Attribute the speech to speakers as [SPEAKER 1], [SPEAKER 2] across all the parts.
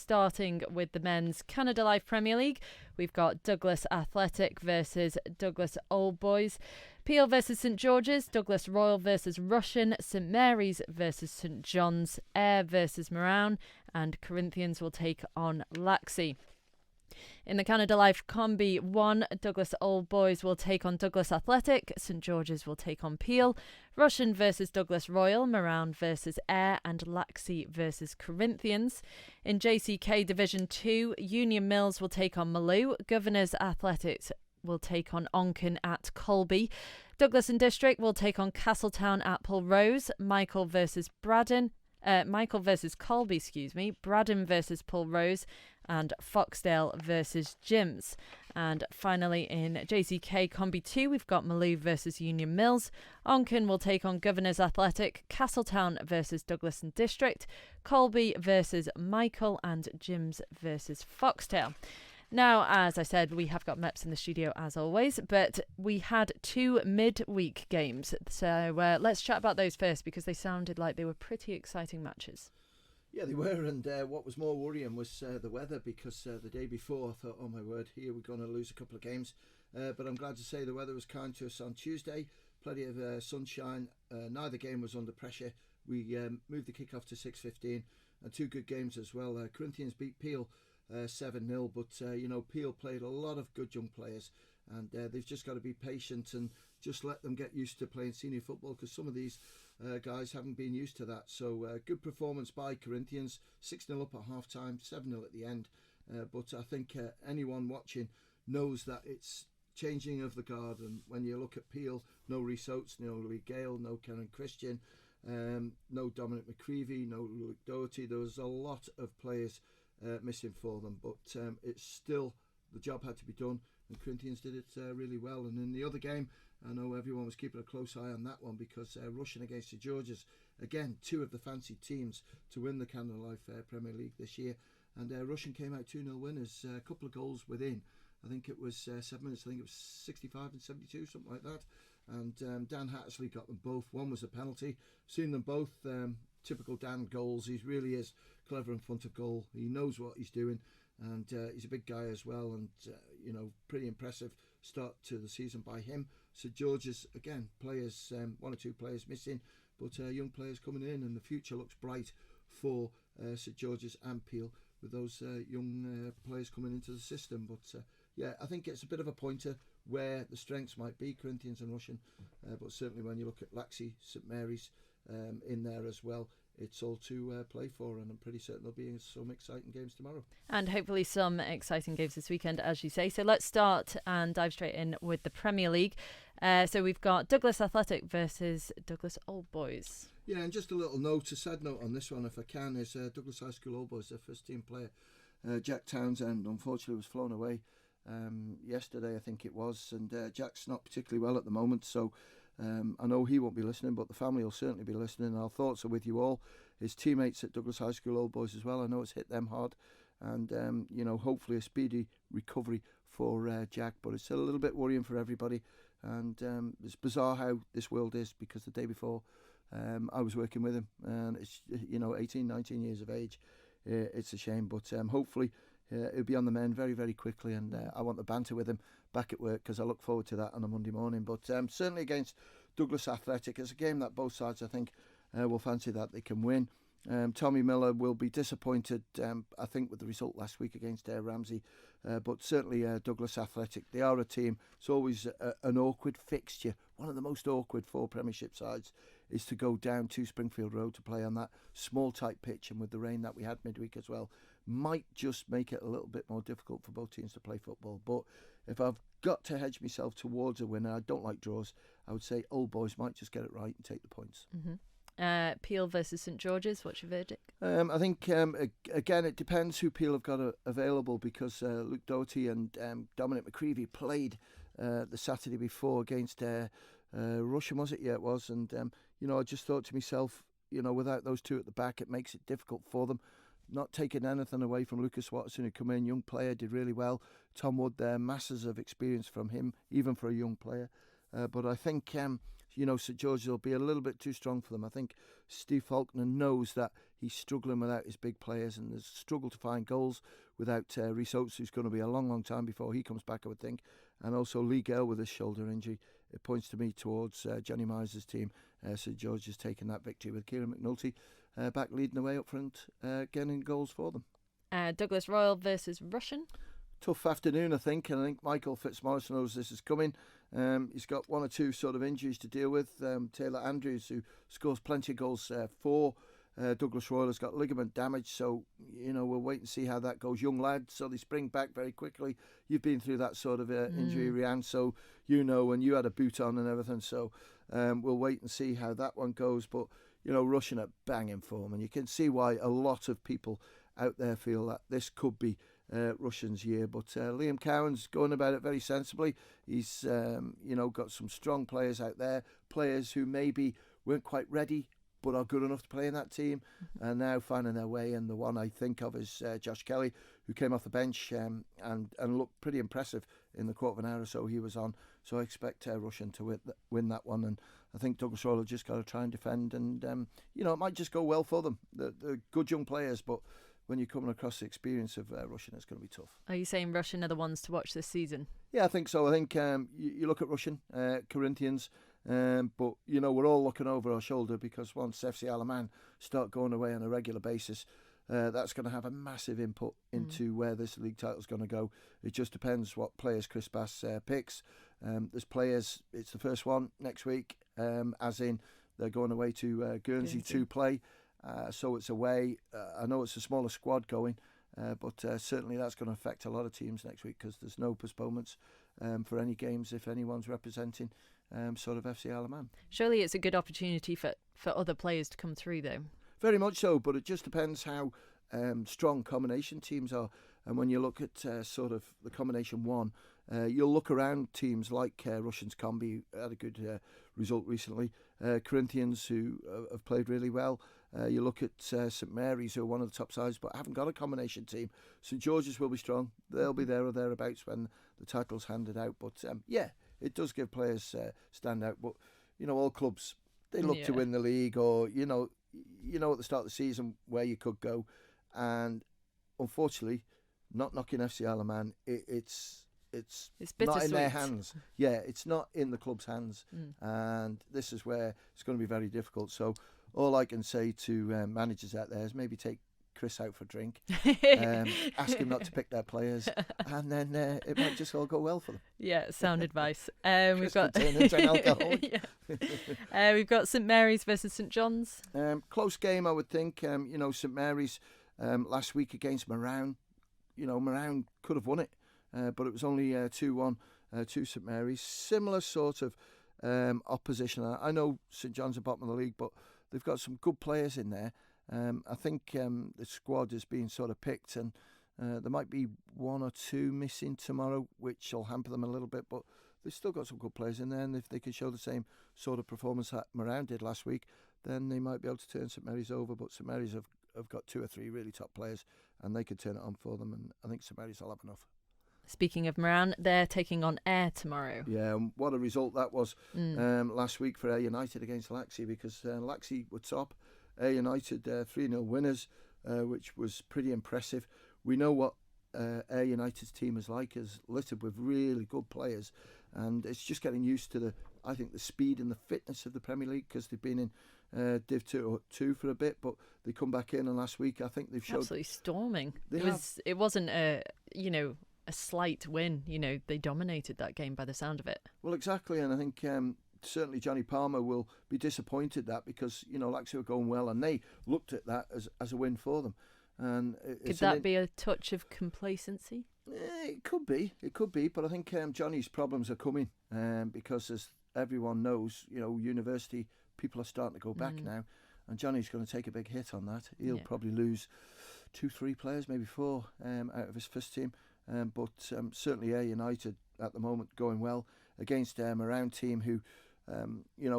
[SPEAKER 1] starting with the men's Canada Life Premier League. We've got Douglas Athletic versus Douglas Old Boys, Peel versus St George's, Douglas Royal versus Russian, St Mary's versus St John's, Ayr versus Moran, and Corinthians will take on Laxey. In the Canada Life Combi 1, Douglas Old Boys will take on Douglas Athletic, St George's will take on Peel, Russian versus Douglas Royal, Moran versus Ayr, and Laxey versus Corinthians. In JCK Division 2, Union Mills will take on Maloo, Governors Athletics will take on Onken at Colby, Douglas and District will take on Castletown at Pulrose, Michael versus Colby, Braddon versus Pulrose, and Foxdale versus Jims. And finally in JCK Combi 2, we've got Maloo versus Union Mills, Onken will take on Governors Athletic, Castletown versus Douglas and District, Colby versus Michael, and Jims versus Foxdale. Now, as I said, we have got Meps in the studio as always, but we had 2 midweek games. So let's chat about those first because they sounded like they were pretty exciting matches.
[SPEAKER 2] Yeah, they were, and what was more worrying was the weather, because the day before I thought, oh my word, here we're going to lose a couple of games. But I'm glad to say the weather was kind to us on Tuesday, plenty of sunshine, neither game was under pressure. We moved the kick-off to 6:15, and 2 good games as well. Corinthians beat Peel 7-0, but Peel played a lot of good young players, and they've just got to be patient and just let them get used to playing senior football, because some of these guys haven't been used to that. So good performance by Corinthians, 6-0 up at half time, 7-0 at the end, but I think anyone watching knows that it's changing of the guard. And when you look at Peel, no Rhys Oates, no Louis Gale, no Karen Christian, no Dominic McCreevy, no Luke Doherty. There was a lot of players missing for them, but it's still, the job had to be done, and Corinthians did it really well. And in the other game, I know everyone was keeping a close eye on that one, because Russian against the Georges, again 2 of the fancied teams to win the Canada Life Premier League this year, and Russian came out 2-0 winners, a couple of goals within. I think it was 7 minutes, I think it was 65 and 72, something like that, and Dan Hattersley got them both. One was a penalty. Seen them both, typical Dan goals. He really is clever in front of goal. He knows what he's doing, and he's a big guy as well, and pretty impressive start to the season by him. St George's, again, players, 1 or 2 players missing, but young players coming in, and the future looks bright for St George's and Peel with those young players coming into the system. But yeah, I think it's a bit of a pointer where the strengths might be, Corinthians and Russian, but certainly when you look at Laxey, St Mary's in there as well, it's all to play for, and I'm pretty certain there'll be some exciting games tomorrow.
[SPEAKER 1] And hopefully some exciting games this weekend, as you say. So let's start and dive straight in with the Premier League. So we've got Douglas Athletic versus Douglas Old Boys.
[SPEAKER 2] Yeah, and just a little note, a sad note on this one, if I can, is Douglas High School Old Boys, their first team player, Jack Townsend, unfortunately was flown away yesterday, I think it was, and Jack's not particularly well at the moment, so I know he won't be listening, but the family will certainly be listening. Our thoughts are with you all. His teammates at Douglas High School Old Boys as well. I know it's hit them hard, and hopefully a speedy recovery for Jack. But it's a little bit worrying for everybody, and it's bizarre how this world is, because the day before I was working with him, and it's 18, 19 years of age. It's a shame, but hopefully he'll be on the mend very, very quickly, and I want the banter with him back at work, because I look forward to that on a Monday morning. But certainly against Douglas Athletic, it's a game that both sides, I think, will fancy that they can win. Tommy Miller will be disappointed, I think, with the result last week against Ramsey, but certainly Douglas Athletic, they are a team. It's always an awkward fixture. One of the most awkward for Premiership sides is to go down to Springfield Road to play on that small tight pitch, and with the rain that we had midweek as well, might just make it a little bit more difficult for both teams to play football. But if I've got to hedge myself towards a winner, I don't like draws, I would say Old Boys might just get it right and take the points.
[SPEAKER 1] Peel versus St George's, what's your verdict?
[SPEAKER 2] I think, again, it depends who Peel have got available, because Luke Doherty and Dominic McCreevy played the Saturday before against Russian, was it? Yeah, it was. And, I just thought to myself, without those 2 at the back, it makes it difficult for them. Not taking anything away from Lucas Watson, who come in, young player, did really well. Tom Wood there, masses of experience from him, even for a young player. But I think, St George's will be a little bit too strong for them. I think Steve Faulkner knows that he's struggling without his big players, and there's struggled to find goals without Rhys Oates, who's going to be a long, long time before he comes back, I would think. And also Lee Gale with his shoulder injury. It points to me towards Johnny Miser's team. St George has taken that victory with Kieran McNulty back leading the way up front, getting goals for them.
[SPEAKER 1] Douglas Royal versus Russian.
[SPEAKER 2] Tough afternoon, I think, and I think Michael Fitzmaurice knows this is coming. He's got one or two sort of injuries to deal with. Taylor Andrews, who scores plenty of goals for Douglas Royal, has got ligament damage, so we'll wait and see how that goes. Young lad, so they spring back very quickly. You've been through that sort of injury, Rhian, so and you had a boot on and everything, so we'll wait and see how that one goes. But Russian at banging form, and you can see why a lot of people out there feel that this could be Russian's year. But Liam Cowan's going about it very sensibly. He's got some strong players out there, players who maybe weren't quite ready but are good enough to play in that team, and now finding their way. And the one I think of is Josh Kelly, who came off the bench and looked pretty impressive in the quarter of an hour or so he was on. So I expect Russian to win that one, and I think Douglas Royal have just got to try and defend, and it might just go well for them. They're good young players, but when you're coming across the experience of Russian, it's going to be tough.
[SPEAKER 1] Are you saying Russian are the ones to watch this season?
[SPEAKER 2] Yeah, I think so. I think you look at Russian, Corinthians, but we're all looking over our shoulder, because once FC Alaman start going away on a regular basis, that's going to have a massive input into where this league title is going to go. It just depends what players Chris Bass picks. There's players, it's the first one next week, as in they're going away to Guernsey to play. So it's away. I know it's a smaller squad going, but certainly that's going to affect a lot of teams next week, because there's no postponements for any games if anyone's representing sort of FC Alaman.
[SPEAKER 1] Surely it's a good opportunity for other players to come through, though. Very
[SPEAKER 2] much so, but it just depends how strong combination teams are. And when you look at sort of the combination one, you'll look around teams like Russians Combi, had a good result recently. Corinthians, who have played really well. You look at St Mary's, who are one of the top sides but haven't got a combination team. St George's will be strong. They'll be there or thereabouts when the title's handed out. But it does give players stand out. But all clubs, they look to win the league, or at the start of the season where you could go. And unfortunately, not knocking FC Alaman, it's not in their hands. Yeah, it's not in the club's hands, and this is where it's going to be very difficult. So all I can say to managers out there is maybe take Chris out for a drink, ask him not to pick their players, and then it might just all go well for them.
[SPEAKER 1] Yeah, sound advice.
[SPEAKER 2] We've got an alcoholic.
[SPEAKER 1] We've got St Mary's versus St John's.
[SPEAKER 2] Close game, I would think. St Mary's last week against Moran. Moran could have won it, but it was only 2-1 to St Mary's. Similar sort of opposition. I know St John's are bottom of the league, but they've got some good players in there. I think the squad is being sort of picked, and there might be one or two missing tomorrow, which will hamper them a little bit, but they've still got some good players in there, and if they can show the same sort of performance that Moran did last week, then they might be able to turn St Mary's over. But St Mary's have got two or three really top players, and they could turn it on for them, and I think St Mary's will have enough.
[SPEAKER 1] Speaking of Moran, they're taking on Ayr tomorrow.
[SPEAKER 2] Yeah, and what a result that was last week for Ayr United against Laxey, because Laxey were top. Ayr United 3-0 winners, which was pretty impressive. We know what Ayr United's team is like, is littered with really good players, and it's just getting used to the speed and the fitness of the Premier League, because they've been in Div 2 for a bit, but they come back in, and last week I think they've showed
[SPEAKER 1] absolutely storming. It wasn't a slight win. They dominated that game by the sound of it.
[SPEAKER 2] Well, exactly, and I think certainly Johnny Palmer will be disappointed that, because Laxey were going well, and they looked at that as a win for them. And
[SPEAKER 1] could that be a touch of complacency?
[SPEAKER 2] It could be, but I think Johnny's problems are coming, because as everyone knows, university people are starting to go back now, and Johnny's going to take a big hit on that. He'll probably lose 2-3 players, maybe 4 out of his first team, but certainly Ayr United at the moment going well against a Moran team who,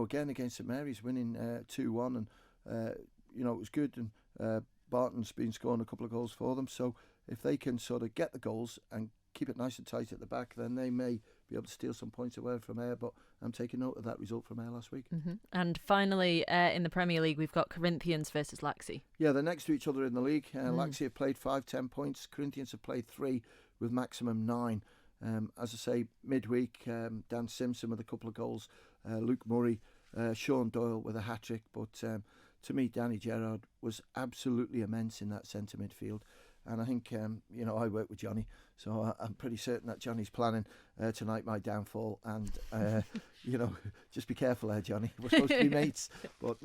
[SPEAKER 2] again against St Mary's, winning 2-1, and it was good, and Barton's been scoring a couple of goals for them, so if they can sort of get the goals and keep it nice and tight at the back, then they may be able to steal some points away from Ayr, but I'm taking note of that result from Ayr last week.
[SPEAKER 1] And finally, in the Premier League, we've got Corinthians versus Laxey.
[SPEAKER 2] Yeah, they're next to each other in the league. Laxey have played 5-10 points. Corinthians have played 3 with maximum 9. As I say, midweek, Dan Simpson with a couple of goals, Luke Murray, Sean Doyle with a hat-trick, but to me, Danny Gerrard was absolutely immense in that centre midfield. And I think, I work with Johnny, so I'm pretty certain that Johnny's planning tonight my downfall. And, just be careful there, Johnny. We're supposed to be mates. But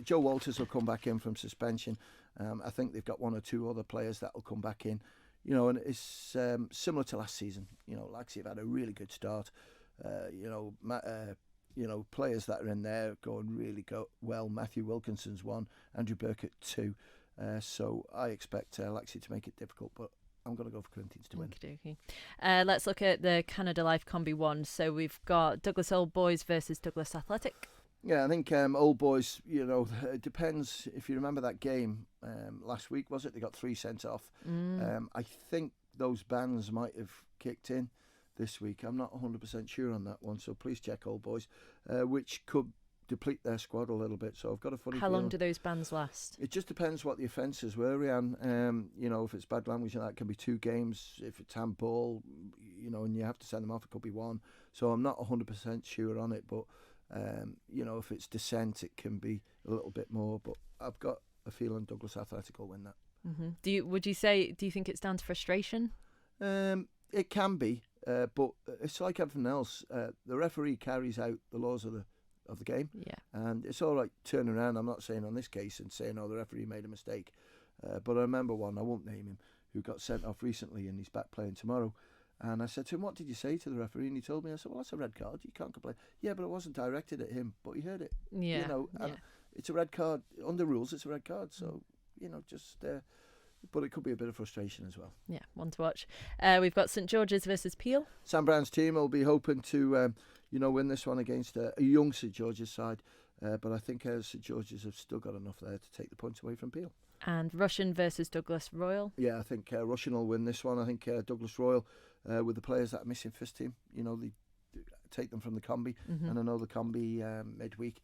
[SPEAKER 2] Joe Walters will come back in from suspension. I think they've got 1 or 2 other players that will come back in. And it's similar to last season. Laxey have had a really good start. Players that are in there going really well. Matthew Wilkinson's 1, Andrew Burkett 2. So I expect Laxey to make it difficult, but I'm going to go for Corinthians to win.
[SPEAKER 1] Let's look at the Canada Life Combi 1. So we've got Douglas Old Boys versus Douglas Athletic.
[SPEAKER 2] Yeah, I think Old Boys, it depends. If you remember that game last week, was it? They got 3 sent off. I think those bans might have kicked in this week. I'm not 100% sure on that one, so please check Old Boys, which could deplete their squad a little bit. So I've got a funny
[SPEAKER 1] How
[SPEAKER 2] feeling.
[SPEAKER 1] long do those bans last?
[SPEAKER 2] It just depends what the offences were, Rhian. If it's bad language, that can be 2 games. If it's handball, and you have to send them off, it could be 1. So I'm not 100% sure on it, but if it's dissent, it can be a little bit more. But I've got a feeling Douglas Athletic will win that.
[SPEAKER 1] Do you think it's down to frustration?
[SPEAKER 2] It can be, but it's like everything else. The referee carries out the laws of the game.
[SPEAKER 1] Yeah.
[SPEAKER 2] And it's all right turning around. I'm not saying on this case and saying, the referee made a mistake. But I remember one, I won't name him, who got sent off recently and he's back playing tomorrow. And I said to him, what did you say to the referee? And he told me, I said, well, that's a red card. You can't complain. Yeah, but it wasn't directed at him, but he heard it.
[SPEAKER 1] Yeah.
[SPEAKER 2] It's a red card. Under rules, it's a red card. So, but it could be a bit of frustration as well.
[SPEAKER 1] Yeah, one to watch. We've got St George's versus Peel.
[SPEAKER 2] Sam Brown's team will be hoping to, win this one against a young St George's side. But I think St George's have still got enough there to take the points away from Peel.
[SPEAKER 1] And Russian versus Douglas Royal. Yeah,
[SPEAKER 2] I think Russian will win this one. I think Douglas Royal, with the players that are missing first team, they take them from the combi. And I know the combi midweek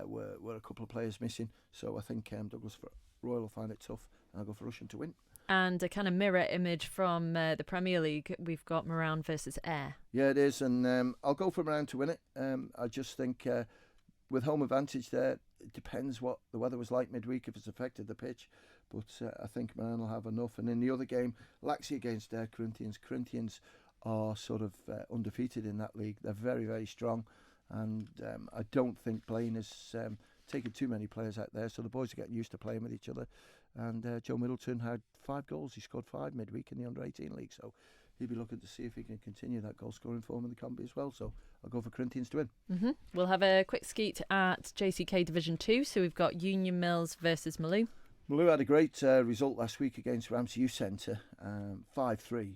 [SPEAKER 2] were a couple of players missing. So I think Douglas Royal will find it tough. And I'll go for Russian to win.
[SPEAKER 1] And a kind of mirror image from the Premier League, we've got Moran versus Ayr.
[SPEAKER 2] Yeah, it is. And I'll go for Moran to win it. I just think with home advantage there, it depends what the weather was like midweek, if it's affected the pitch. But I think Moran will have enough. And in the other game, Laxey against Corinthians. Corinthians are sort of undefeated in that league. They're very, very strong. And I don't think Blaine is taking too many players out there. So the boys are getting used to playing with each other. And Joe Middleton had 5 goals. He scored 5 midweek in the under-18 league. So he'll be looking to see if he can continue that goal-scoring form in the combi as well. So I'll go for Corinthians to win.
[SPEAKER 1] We'll have a quick skeet at JCK Division 2. So we've got Union Mills versus Maloo.
[SPEAKER 2] Maloo had a great result last week against Ramsey Youth Centre, 5-3.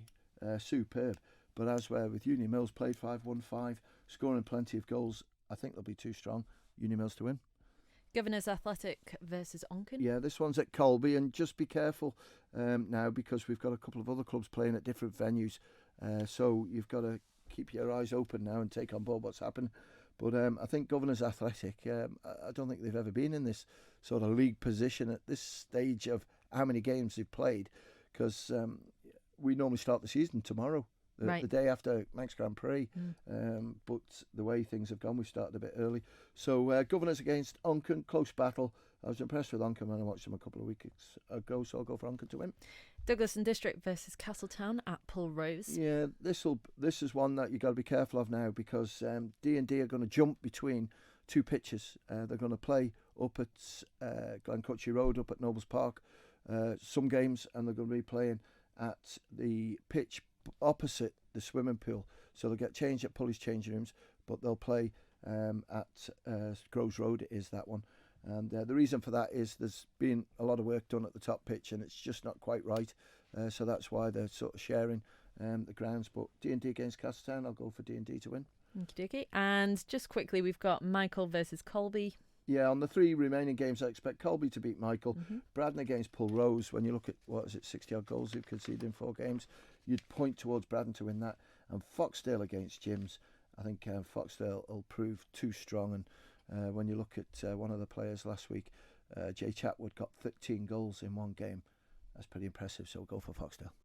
[SPEAKER 2] Superb. But as with Union Mills, played 5-1-5, scoring plenty of goals. I think they'll be too strong. Union Mills to win.
[SPEAKER 1] Governors Athletic versus Onken.
[SPEAKER 2] Yeah, this one's at Colby, and just be careful now because we've got a couple of other clubs playing at different venues. So you've got to keep your eyes open now and take on board what's happened. But I think Governors Athletic, I don't think they've ever been in this sort of league position at this stage of how many games they've played, because we normally start the season tomorrow. The day after Manx Grand Prix, but the way things have gone, we started a bit early. So Governors against Onken, close battle. I was impressed with Onken when I watched them a couple of weeks ago, so I'll go for Onken to win.
[SPEAKER 1] Douglas and District versus Castletown at Pulrose.
[SPEAKER 2] Yeah, this is one that you've got to be careful of now, because D&D are going to jump between 2 pitches. They're going to play up at Glencutchie Road, up at Nobles Park, some games, and they're going to be playing at the pitch opposite the swimming pool. So they'll get changed at Pulley's changing rooms, but they'll play at Groves Road, it is that one. And the reason for that is there's been a lot of work done at the top pitch and it's just not quite right. So that's why they're sort of sharing the grounds. But D&D against Castletown, I'll go for D&D to win.
[SPEAKER 1] Okey-dokey. And just quickly, we've got Michael versus Colby.
[SPEAKER 2] Yeah, on the 3 remaining games, I expect Colby to beat Michael. Braddon against Pulrose. When you look at, 60-odd goals they've conceded in 4 games, you'd point towards Braddon to win that. And Foxdale against Gyms, I think Foxdale will prove too strong. And when you look at one of the players last week, Jay Chatwood got 13 goals in one game. That's pretty impressive, so we'll go for Foxdale.